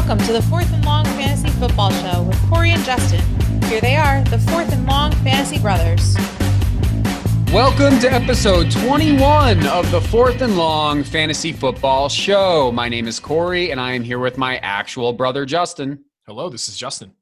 Welcome to the Fourth and Long Fantasy Football Show with Corey and Justin. Here they are, the Fourth and Long Fantasy Brothers. Welcome to episode 21 of the Fourth and Long Fantasy Football Show. My name is Corey, and I am here with my actual brother, Justin. Hello, this is Justin.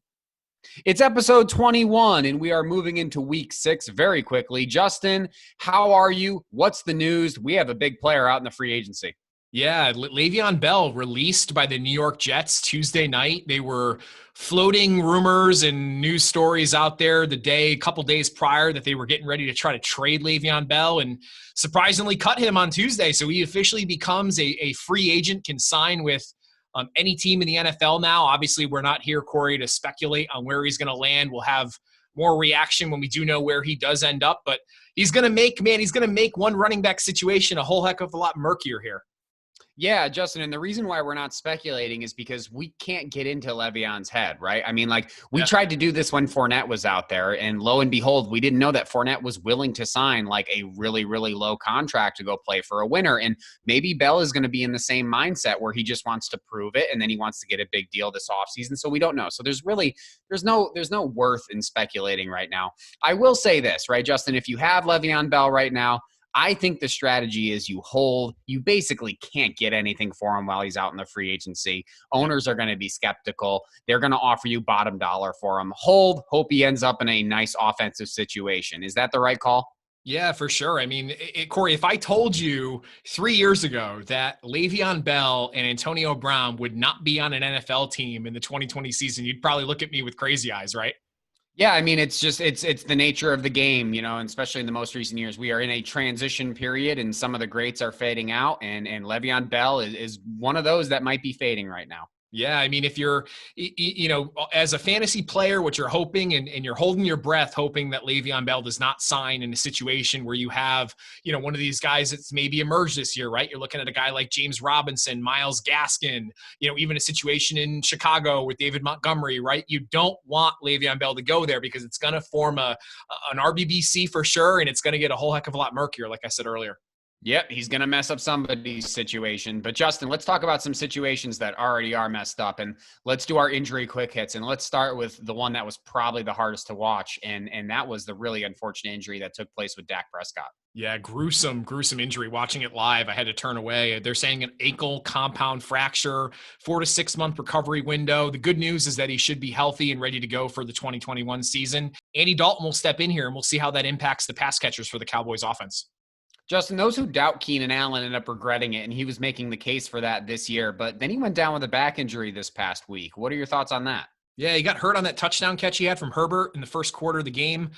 It's episode 21, and we are moving into week 6 very quickly. Justin, how are you? What's the news? We have a big player out in the free agency. Yeah, Le'Veon Bell released by the New York Jets Tuesday night. They were floating rumors and news stories out there a couple days prior that they were getting ready to try to trade Le'Veon Bell and surprisingly cut him on Tuesday. So he officially becomes a free agent, can sign with any team in the NFL now. Obviously, we're not here, Corey, to speculate on where he's going to land. We'll have more reaction when we do know where he does end up. But he's going to make one running back situation a whole heck of a lot murkier here. Yeah, Justin, and the reason why we're not speculating is because we can't get into Le'Veon's head, right? I mean, we tried to do this when Fournette was out there, and lo and behold, we didn't know that Fournette was willing to sign like a really, really low contract to go play for a winner. And maybe Bell is going to be in the same mindset where he just wants to prove it, and then he wants to get a big deal this offseason. So we don't know. So there's no worth in speculating right now. I will say this, right, Justin? If you have Le'Veon Bell right now, I think the strategy is you hold. You basically can't get anything for him while he's out in the free agency. Owners are going to be skeptical. They're going to offer you bottom dollar for him. Hold, hope he ends up in a nice offensive situation. Is that the right call? Yeah, for sure. I mean, Corey, if I told you 3 years ago that Le'Veon Bell and Antonio Brown would not be on an NFL team in the 2020 season, you'd probably look at me with crazy eyes, right? Yeah, I mean, it's the nature of the game, and especially in the most recent years, we are in a transition period and some of the greats are fading out, and Le'Veon Bell is one of those that might be fading right now. Yeah, I mean, if you're, as a fantasy player, what you're hoping and you're holding your breath, hoping that Le'Veon Bell does not sign in a situation where you have, one of these guys that's maybe emerged this year, right? You're looking at a guy like James Robinson, Myles Gaskin, even a situation in Chicago with David Montgomery, right? You don't want Le'Veon Bell to go there because it's going to form an RBBC for sure, and it's going to get a whole heck of a lot murkier, like I said earlier. Yep, he's going to mess up somebody's situation. But, Justin, let's talk about some situations that already are messed up. And let's do our injury quick hits. And let's start with the one that was probably the hardest to watch. And that was the really unfortunate injury that took place with Dak Prescott. Yeah, gruesome injury. Watching it live, I had to turn away. They're saying an ankle compound fracture, 4 to 6 month recovery window. The good news is that he should be healthy and ready to go for the 2021 season. Andy Dalton will step in here, and we'll see how that impacts the pass catchers for the Cowboys offense. Justin, those who doubt Keenan Allen end up regretting it, and he was making the case for that this year. But then he went down with a back injury this past week. What are your thoughts on that? Yeah, he got hurt on that touchdown catch he had from Herbert in the first quarter of the game.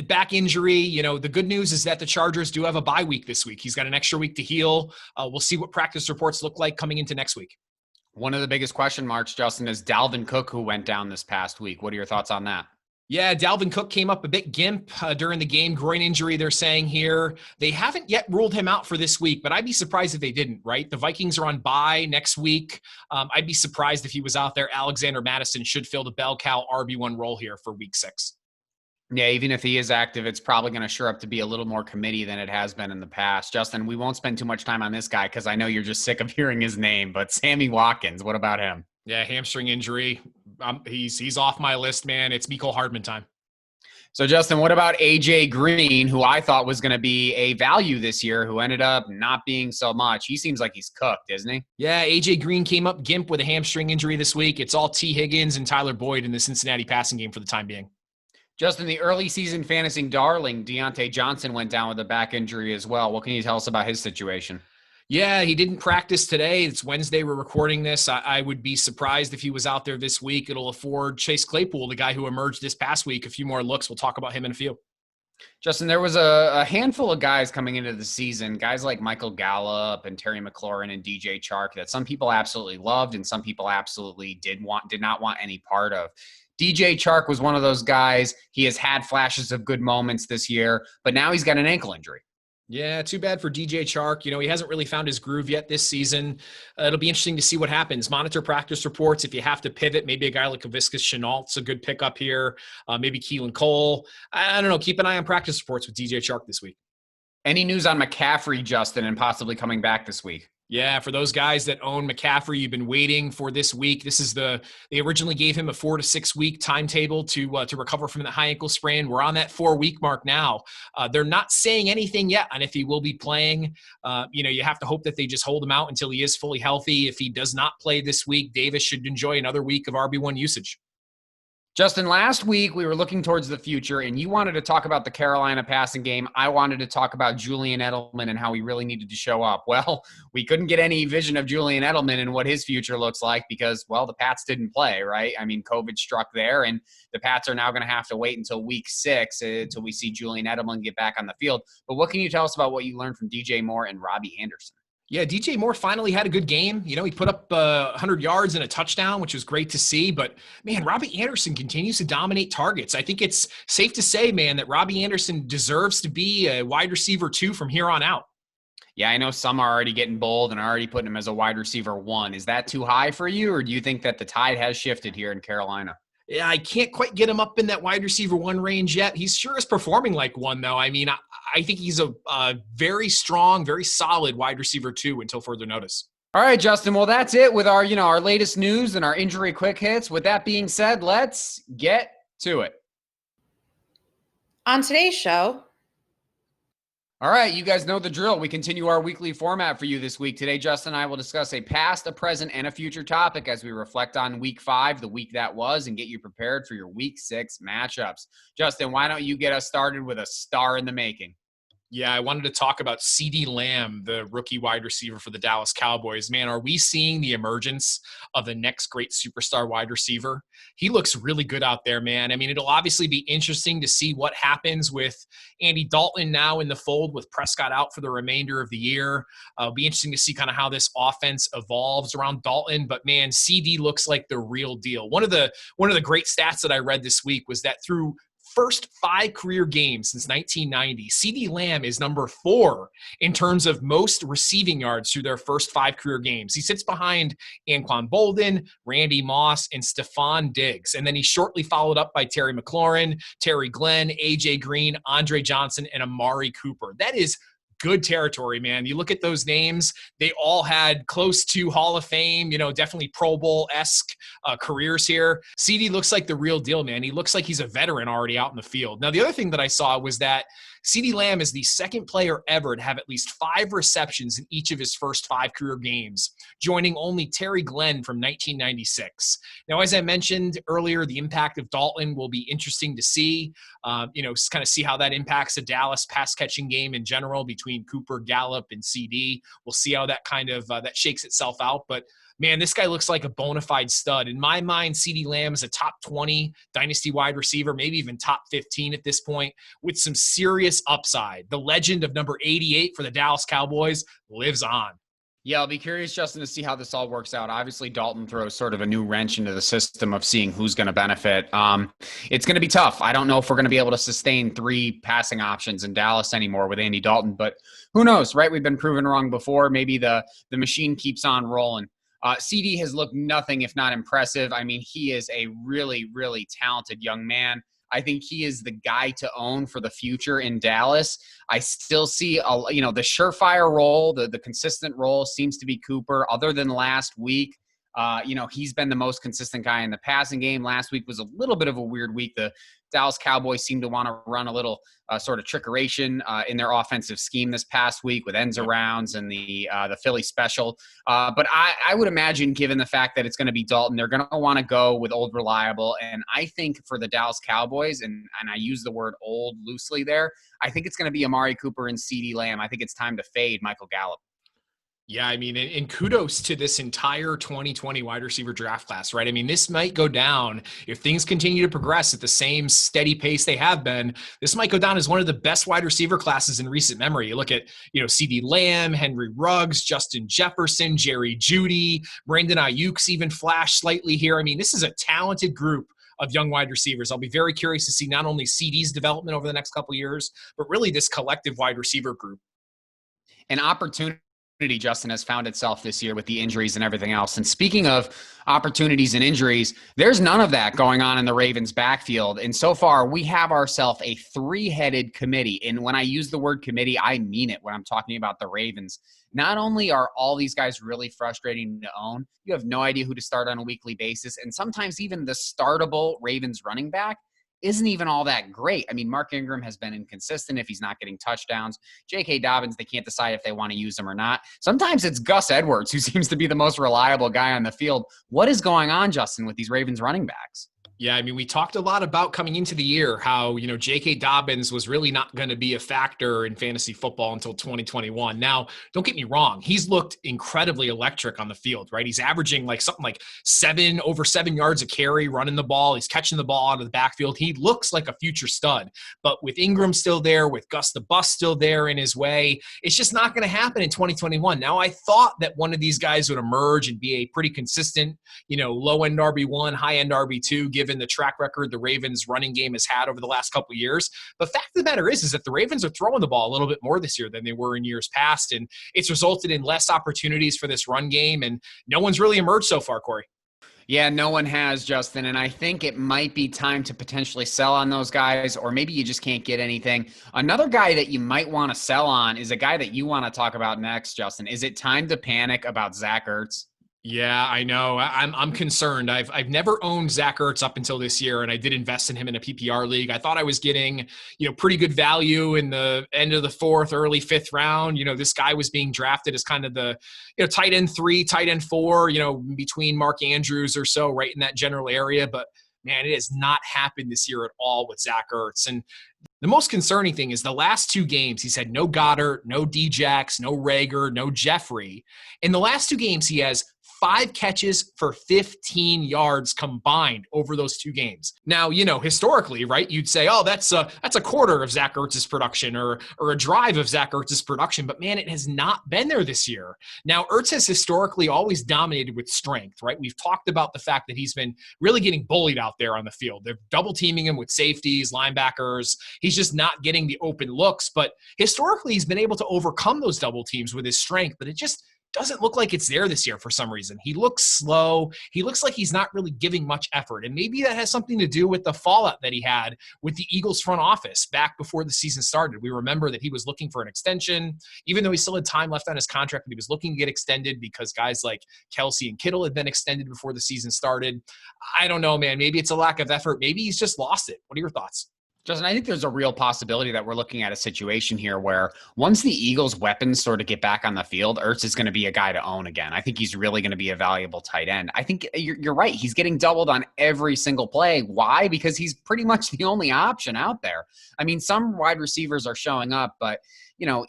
Back injury, the good news is that the Chargers do have a bye week this week. He's got an extra week to heal. We'll see what practice reports look like coming into next week. One of the biggest question marks, Justin, is Dalvin Cook, who went down this past week. What are your thoughts on that? Yeah, Dalvin Cook came up a bit gimp during the game. Groin injury, they're saying here. They haven't yet ruled him out for this week, but I'd be surprised if they didn't, right? The Vikings are on bye next week. I'd be surprised if he was out there. Alexander Mattison should fill the bell cow RB1 role here for week 6. Yeah, even if he is active, it's probably going to sure up to be a little more committee than it has been in the past. Justin, we won't spend too much time on this guy because I know you're just sick of hearing his name, but Sammy Watkins, what about him? Yeah, hamstring injury. He's off my list, man. It's Mecole Hardman time. So, Justin, what about A.J. Green, who I thought was going to be a value this year, who ended up not being so much? He seems like he's cooked, isn't he? Yeah, A.J. Green came up gimp with a hamstring injury this week. It's all T. Higgins and Tyler Boyd in the Cincinnati passing game for the time being. Justin, the early season fantasy darling, Deontay Johnson, went down with a back injury as well. What can you tell us about his situation? Yeah, he didn't practice today. It's Wednesday. We're recording this. I would be surprised if he was out there this week. It'll afford Chase Claypool, the guy who emerged this past week, a few more looks. We'll talk about him in a few. Justin, there was a handful of guys coming into the season, guys like Michael Gallup and Terry McLaurin and DJ Chark that some people absolutely loved and some people absolutely did not want any part of. DJ Chark was one of those guys. He has had flashes of good moments this year, but now he's got an ankle injury. Yeah, too bad for DJ Chark. He hasn't really found his groove yet this season. It'll be interesting to see what happens. Monitor practice reports. If you have to pivot, maybe a guy like Laviska Shenault's a good pickup here. Maybe Keelan Cole. I don't know. Keep an eye on practice reports with DJ Chark this week. Any news on McCaffrey, Justin, and possibly coming back this week? Yeah, for those guys that own McCaffrey, you've been waiting for this week. They originally gave him a 4 to 6 week timetable to recover from the high ankle sprain. We're on that 4-week mark now. They're not saying anything yet on if he will be playing. You have to hope that they just hold him out until he is fully healthy. If he does not play this week, Davis should enjoy another week of RB1 usage. Justin, last week we were looking towards the future, and you wanted to talk about the Carolina passing game. I wanted to talk about Julian Edelman and how he really needed to show up. Well, we couldn't get any vision of Julian Edelman and what his future looks like because, well, the Pats didn't play, right? I mean, COVID struck there, and the Pats are now going to have to wait until week 6 until we see Julian Edelman get back on the field. But what can you tell us about what you learned from DJ Moore and Robby Anderson? Yeah, DJ Moore finally had a good game. He put up 100 yards and a touchdown, which was great to see. But, man, Robby Anderson continues to dominate targets. I think it's safe to say, man, that Robby Anderson deserves to be a wide receiver 2 from here on out. Yeah, I know some are already getting bold and are already putting him as a wide receiver 1. Is that too high for you, or do you think that the tide has shifted here in Carolina? Yeah, I can't quite get him up in that wide receiver 1 range yet. He sure is performing like one, though. I mean, I think he's a very strong, very solid wide receiver 2 until further notice. All right, Justin. Well, that's it with our latest news and our injury quick hits. With that being said, let's get to it. On today's show, all right, you guys know the drill. We continue our weekly format for you this week. Today, Justin and I will discuss a past, a present, and a future topic as we reflect on week 5, the week that was, and get you prepared for your week 6 matchups. Justin, why don't you get us started with a star in the making? Yeah, I wanted to talk about CeeDee Lamb, the rookie wide receiver for the Dallas Cowboys. Man, are we seeing the emergence of the next great superstar wide receiver? He looks really good out there, man. I mean, it'll obviously be interesting to see what happens with Andy Dalton now in the fold with Prescott out for the remainder of the year. It'll be interesting to see kind of how this offense evolves around Dalton. But, man, CeeDee looks like the real deal. One of the great stats that I read this week was that through first 5 career games since 1990, CeeDee Lamb is number 4 in terms of most receiving yards through their first 5 career games. He sits behind Anquan Bolden, Randy Moss, and Stephon Diggs. And then he's shortly followed up by Terry McLaurin, Terry Glenn, A.J. Green, Andre Johnson, and Amari Cooper. That is good territory, man. You look at those names, they all had close to Hall of Fame, definitely Pro Bowl-esque careers here. CeeDee looks like the real deal, man. He looks like he's a veteran already out in the field. Now, the other thing that I saw was that CeeDee Lamb is the second player ever to have at least 5 receptions in each of his first 5 career games, joining only Terry Glenn from 1996. Now, as I mentioned earlier, the impact of Dalton will be interesting to see, kind of see how that impacts the Dallas pass-catching game in general between Cooper, Gallup, and CeeDee. We'll see how that kind of that shakes itself out, but man, this guy looks like a bona fide stud. In my mind, CeeDee Lamb is a top 20 dynasty wide receiver, maybe even top 15 at this point, with some serious upside. The legend of number 88 for the Dallas Cowboys lives on. Yeah, I'll be curious, Justin, to see how this all works out. Obviously, Dalton throws sort of a new wrench into the system of seeing who's going to benefit. It's going to be tough. I don't know if we're going to be able to sustain 3 passing options in Dallas anymore with Andy Dalton, but who knows, right? We've been proven wrong before. Maybe the machine keeps on rolling. CeeDee has looked nothing if not impressive. I mean, he is a really, really talented young man. I think he is the guy to own for the future in Dallas. I still see, the surefire role, the consistent role seems to be Cooper. Other than last week, he's been the most consistent guy in the passing game. Last week was a little bit of a weird week. The Dallas Cowboys seem to want to run a little sort of trickeration in their offensive scheme this past week with ends arounds and the Philly special. But I would imagine, given the fact that it's going to be Dalton, they're going to want to go with old reliable. And I think for the Dallas Cowboys, and I use the word old loosely there, I think it's going to be Amari Cooper and CeeDee Lamb. I think it's time to fade Michael Gallup. Yeah, I mean, and kudos to this entire 2020 wide receiver draft class, right? I mean, this might go down if things continue to progress at the same steady pace they have been. This might go down as one of the best wide receiver classes in recent memory. You look at, CeeDee Lamb, Henry Ruggs, Justin Jefferson, Jerry Jeudy, Brandon Ayuk's even flashed slightly here. I mean, this is a talented group of young wide receivers. I'll be very curious to see not only CeeDee's development over the next couple of years, but really this collective wide receiver group. An opportunity Justin, has found itself this year with the injuries and everything else. And speaking of opportunities and injuries, there's none of that going on in the Ravens backfield. And so far, we have ourselves a three-headed committee. And when I use the word committee, I mean it when I'm talking about the Ravens. Not only are all these guys really frustrating to own, you have no idea who to start on a weekly basis. And sometimes even the startable Ravens running back isn't even all that great. I mean, Mark Ingram has been inconsistent if he's not getting touchdowns. J.K. Dobbins, they can't decide if they want to use him or not. Sometimes it's Gus Edwards who seems to be the most reliable guy on the field. What is going on, Justin, with these Ravens running backs? Yeah, I mean, we talked a lot about coming into the year how, J.K. Dobbins was really not going to be a factor in fantasy football until 2021. Now, don't get me wrong. He's looked incredibly electric on the field, right? He's averaging something like over 7 yards a carry, running the ball. He's catching the ball out of the backfield. He looks like a future stud. But with Ingram still there, with Gus the Bus still there in his way, it's just not going to happen in 2021. Now, I thought that one of these guys would emerge and be a pretty consistent, low-end RB1, high-end RB2, given the track record the Ravens running game has had over the last couple of years. But fact of the matter is that the Ravens are throwing the ball a little bit more this year than they were in years past. And it's resulted in less opportunities for this run game. And no one's really emerged so far, Corey. Yeah, no one has, Justin, and I think it might be time to potentially sell on those guys, or maybe you just can't get anything. Another guy that you might want to sell on is a guy that you want to talk about next, Justin. Is it time to panic about Zach Ertz? Yeah, I know. I'm concerned. I've never owned Zach Ertz up until this year, and I did invest in him in a PPR league. I thought I was getting, pretty good value in the end of the fourth, early fifth round. This guy was being drafted as kind of the, tight end 3, tight end 4, between Mark Andrews or so, right in that general area. But man, it has not happened this year at all with Zach Ertz. And the most concerning thing is the last 2 games, he's had no Goddard, no Djax, no Rager, no Jeffrey. In the last 2 games, he has 5 catches for 15 yards combined over those 2 games. Now, historically, right, you'd say, oh, that's a quarter of Zach Ertz's production or a drive of Zach Ertz's production. But, man, it has not been there this year. Now, Ertz has historically always dominated with strength, right? We've talked about the fact that he's been really getting bullied out there on the field. They're double teaming him with safeties, linebackers. He's just not getting the open looks. But historically, he's been able to overcome those double teams with his strength. But it just doesn't look like it's there this year for some reason. He looks slow. He looks like he's not really giving much effort. And maybe that has something to do with the fallout that he had with the Eagles front office back before the season started. We remember that he was looking for an extension, even though he still had time left on his contract, but he was looking to get extended because guys like Kelsey and Kittle had been extended before the season started. I don't know, man. Maybe it's a lack of effort. Maybe he's just lost it. What are your thoughts? Justin, I think there's a real possibility that we're looking at a situation here where once the Eagles' weapons sort of get back on the field, Ertz is going to be a guy to own again. I think he's really going to be a valuable tight end. I think you're right. He's getting doubled on every single play. Why? Because he's pretty much the only option out there. I mean, some wide receivers are showing up, but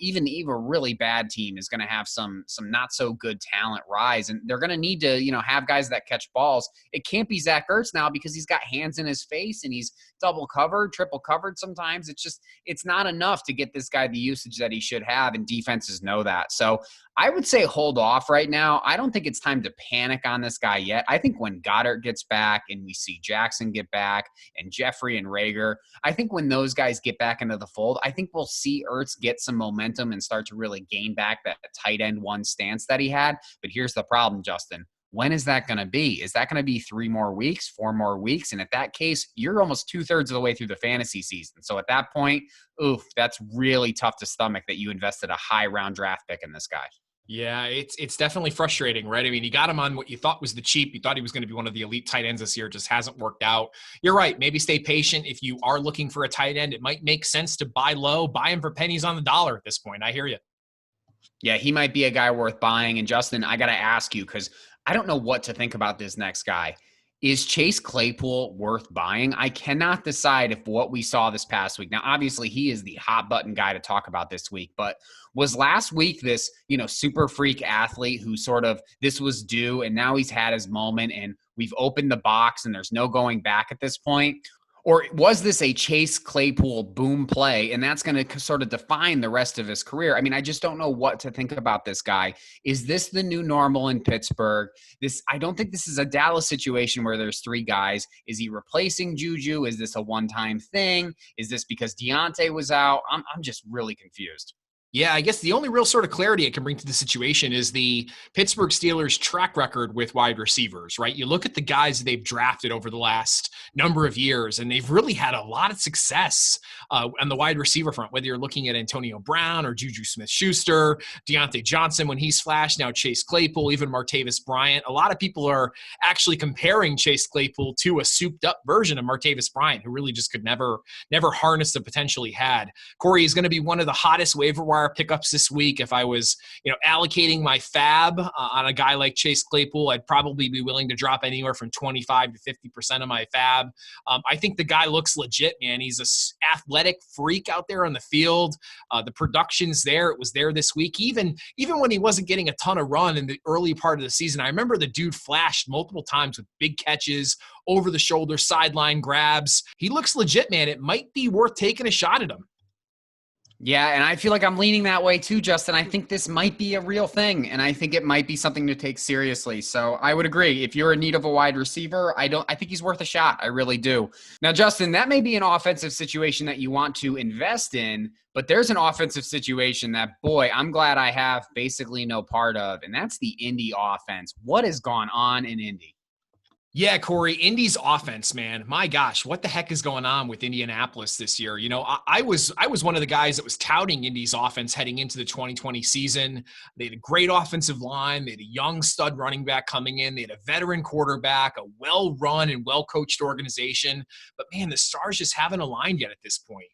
even a really bad team is going to have some not so good talent rise, and they're going to need to, have guys that catch balls. It can't be Zach Ertz now because he's got hands in his face and he's double covered, triple covered sometimes. It's not enough to get this guy the usage that he should have, and defenses know that. So I would say hold off right now. I don't think it's time to panic on this guy yet. I think when Goddard gets back and we see Jackson get back and Jeffrey and Rager, I think when those guys get back into the fold, I think we'll see Ertz get some momentum and start to really gain back that tight end 1 stance that he had. But here's the problem, Justin. When is that going to be? Is that going to be 3 more weeks, 4 more weeks? And at that case, you're almost 2/3 of the way through the fantasy season. So at that point, that's really tough to stomach that you invested a high round draft pick in this guy. Yeah, it's definitely frustrating, right? I mean, you got him on what you thought was the cheap. You thought he was going to be one of the elite tight ends this year. It just hasn't worked out. You're right. Maybe stay patient. If you are looking for a tight end, it might make sense to buy low, buy him for pennies on the dollar at this point. I hear you. Yeah, he might be a guy worth buying. And Justin, I got to ask you, because I don't know what to think about this next guy. Is Chase Claypool worth buying? I cannot decide if what we saw this past week. Now, obviously, he is the hot button guy to talk about this week, but was last week this, super freak athlete who sort of this was due and now he's had his moment and we've opened the box and there's no going back at this point? Or was this a Chase Claypool boom play, and that's going to sort of define the rest of his career? I mean, I just don't know what to think about this guy. Is this the new normal in Pittsburgh? I don't think this is a Dallas situation where there's 3 guys. Is he replacing Juju? Is this a one-time thing? Is this because Deontay was out? I'm just really confused. Yeah, I guess the only real sort of clarity it can bring to the situation is the Pittsburgh Steelers' track record with wide receivers, right? You look at the guys they've drafted over the last number of years, and they've really had a lot of success on the wide receiver front, whether you're looking at Antonio Brown or Juju Smith-Schuster, Deontay Johnson when he's flashed, now Chase Claypool, even Martavis Bryant. A lot of people are actually comparing Chase Claypool to a souped-up version of Martavis Bryant, who really just could never harness the potential he had. Corey is going to be one of the hottest waiver wire pickups this week. If I was, allocating my fab on a guy like Chase Claypool, I'd probably be willing to drop anywhere from 25 to 50% of my fab. I think the guy looks legit, man. He's a athletic freak out there on the field. The production's there. It was there this week. Even when he wasn't getting a ton of run in the early part of the season, I remember the dude flashed multiple times with big catches, over the shoulder, sideline grabs. He looks legit, man. It might be worth taking a shot at him. Yeah, and I feel like I'm leaning that way too, Justin. I think this might be a real thing, and I think it might be something to take seriously. So I would agree. If you're in need of a wide receiver, I think he's worth a shot. I really do. Now, Justin, that may be an offensive situation that you want to invest in, but there's an offensive situation that, boy, I'm glad I have basically no part of, and that's the Indy offense. What has gone on in Indy? Yeah, Corey, Indy's offense, man. My gosh, what the heck is going on with Indianapolis this year? I was one of the guys that was touting Indy's offense heading into the 2020 season. They had a great offensive line. They had a young stud running back coming in. They had a veteran quarterback, a well-run and well-coached organization. But, man, the stars just haven't aligned yet at this point.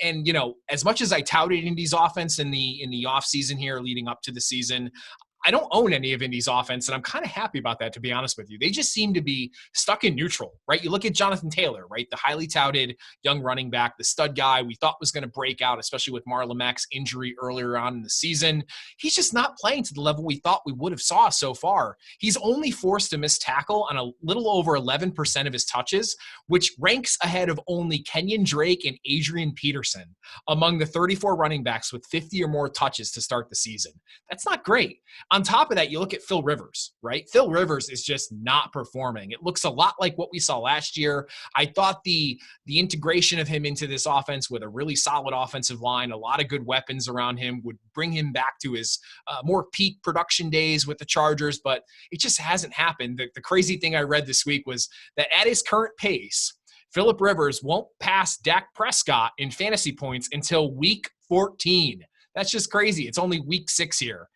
And as much as I touted Indy's offense in the offseason here leading up to the season, I don't own any of Indy's offense, and I'm kind of happy about that, to be honest with you. They just seem to be stuck in neutral, right? You look at Jonathan Taylor, right? The highly touted young running back, the stud guy we thought was going to break out, especially with Marlon Mack's injury earlier on in the season. He's just not playing to the level we thought we would have saw so far. He's only forced to miss tackle on a little over 11% of his touches, which ranks ahead of only Kenyon Drake and Adrian Peterson among the 34 running backs with 50 or more touches to start the season. That's not great. On top of that, you look at Phil Rivers, right? Phil Rivers is just not performing. It looks a lot like what we saw last year. I thought the integration of him into this offense with a really solid offensive line, a lot of good weapons around him, would bring him back to his more peak production days with the Chargers, but it just hasn't happened. The crazy thing I read this week was that at his current pace, Phillip Rivers won't pass Dak Prescott in fantasy points until week 14. That's just crazy. It's only week 6 here.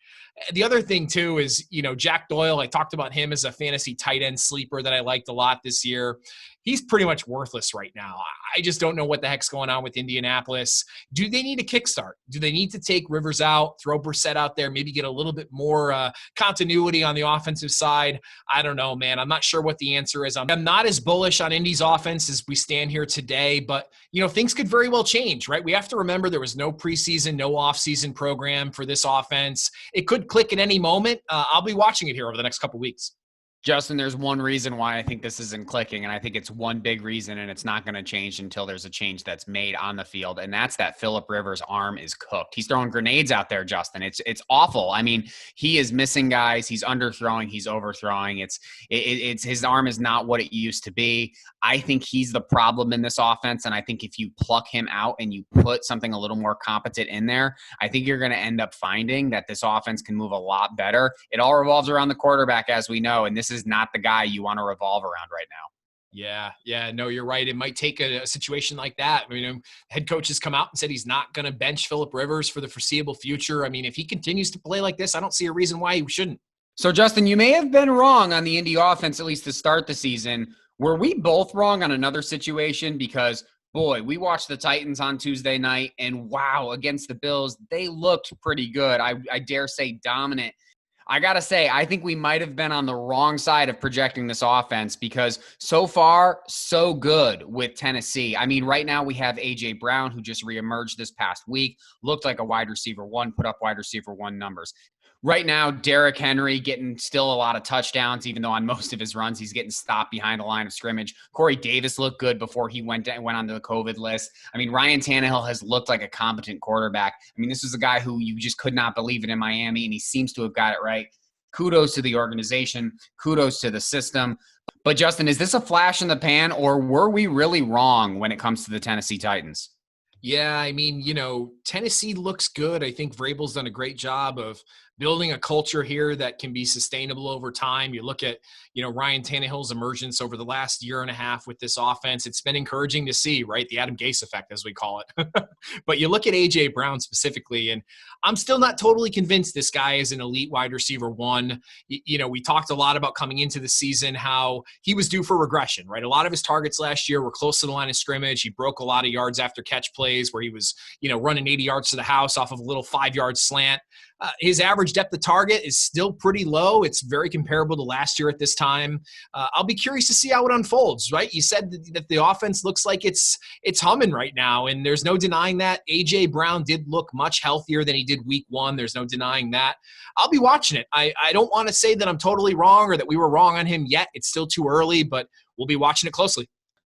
The other thing, too, is, Jack Doyle, I talked about him as a fantasy tight end sleeper that I liked a lot this year. He's pretty much worthless right now. I just don't know what the heck's going on with Indianapolis. Do they need a kickstart? Do they need to take Rivers out, throw Brissett out there, maybe get a little bit more continuity on the offensive side? I don't know, man. I'm not sure what the answer is. I'm not as bullish on Indy's offense as we stand here today, but, things could very well change, right? We have to remember there was no preseason, no offseason program for this offense. It could click at any moment. I'll be watching it here over the next couple weeks. Justin, there's one reason why I think this isn't clicking, and I think it's one big reason, and it's not going to change until there's a change that's made on the field, and that's that Phillip Rivers' arm is cooked. He's throwing grenades out there, Justin. It's awful. I mean, he is missing guys. He's underthrowing. He's overthrowing. It's his arm is not what it used to be. I think he's the problem in this offense, and I think if you pluck him out and you put something a little more competent in there, I think you're going to end up finding that this offense can move a lot better. It all revolves around the quarterback, as we know, and this is not the guy you want to revolve around right now. Yeah, no, you're right. It might take a situation like that. Head coach has come out and said he's not going to bench Phillip Rivers for the foreseeable future. If he continues to play like this, I don't see a reason why he shouldn't. So, Justin, you may have been wrong on the Indy offense, at least to start the season. Were we both wrong on another situation? Because, boy, we watched the Titans on Tuesday night, and wow, against the Bills, they looked pretty good. I dare say dominant. I got to say, I think we might have been on the wrong side of projecting this offense because so far, so good with Tennessee. Right now we have A.J. Brown, who just reemerged this past week, looked like a wide receiver one, put up wide receiver one numbers. Right now, Derrick Henry getting still a lot of touchdowns, even though on most of his runs, he's getting stopped behind the line of scrimmage. Corey Davis looked good before he went on the COVID list. Ryan Tannehill has looked like a competent quarterback. This is a guy who you just could not believe it in Miami, and he seems to have got it right. Kudos to the organization. Kudos to the system. But, Justin, is this a flash in the pan, or were we really wrong when it comes to the Tennessee Titans? Yeah, I mean, Tennessee looks good. I think Vrabel's done a great job of building a culture here that can be sustainable over time. You look at, Ryan Tannehill's emergence over the last year and a half with this offense. It's been encouraging to see, right? The Adam Gase effect, as we call it. But you look at A.J. Brown specifically, and I'm still not totally convinced this guy is an elite wide receiver one. We talked a lot about coming into the season how he was due for regression, right? A lot of his targets last year were close to the line of scrimmage. He broke a lot of yards after catch plays where he was, running 80 yards to the house off of a little 5-yard slant. His average depth of target is still pretty low. It's very comparable to last year at this time. I'll be curious to see how it unfolds, right? You said that the offense looks like it's humming right now, and there's no denying that. A.J. Brown did look much healthier than he did week one. There's no denying that. I'll be watching it. I don't want to say that I'm totally wrong or that we were wrong on him yet. It's still too early, but we'll be watching it closely.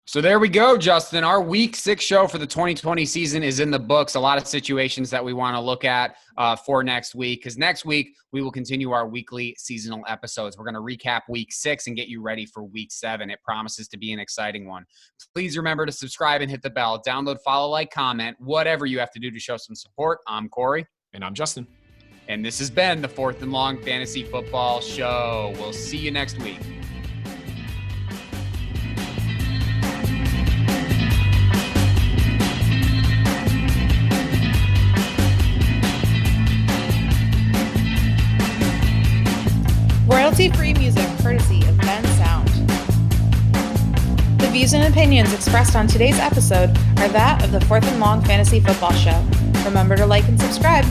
So there we go, Justin. Our Week 6 show for the 2020 season is in the books. A lot of situations that we want to look at for next week, because next week we will continue our weekly seasonal episodes. We're going to recap Week 6 and get you ready for Week 7. It promises to be an exciting one. Please remember to subscribe and hit the bell. Download, follow, like, comment, whatever you have to do to show some support. I'm Corey. And I'm Justin. And this has been the 4th and Long Fantasy Football Show. We'll see you next week. Royalty-free music courtesy of Ben Sound. The views and opinions expressed on today's episode are that of the 4th and Long Fantasy Football Show. Remember to like and subscribe.